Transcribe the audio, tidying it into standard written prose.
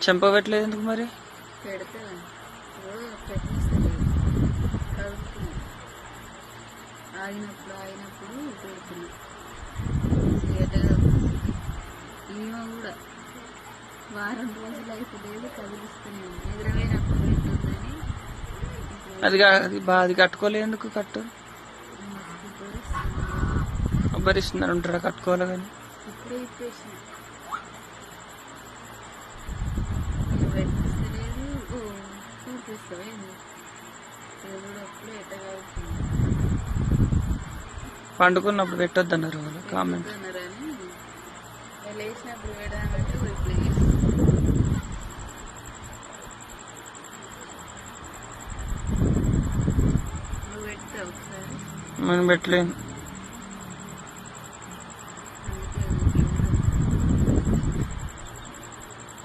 చెంప పెట్టలేదు ఎందుకు మరి? పెడతాను పెట్టేస్తలేదు. కడుగుతున్నా ఆగినప్పుడు పెడుతున్నా. ఈమె కూడా వారం రోజులు అయితే లేదు కదిలిస్తున్నాను. నిద్రపోయినప్పుడు పెట్టొద్దని అది కట్టుకోలేదు ఎందుకు? కట్టు భరిస్తున్నారు ఉంటారా కట్టుకోవాలి కానీ ఇప్పుడే ఇప్పేసిన పెట్టిస్తలేదు. చూపిస్తావేంది అప్పుడే ఎట్టగలుగుతుంది. పండుకున్నప్పుడు పెట్టొద్దన్నారు వాళ్ళు కామెంట్. అన్నారని లేచినప్పుడు పెడదామంటే ఇప్పుడు నువ్వు పెడతావు ఒకసారి. మనం పెట్టలేము.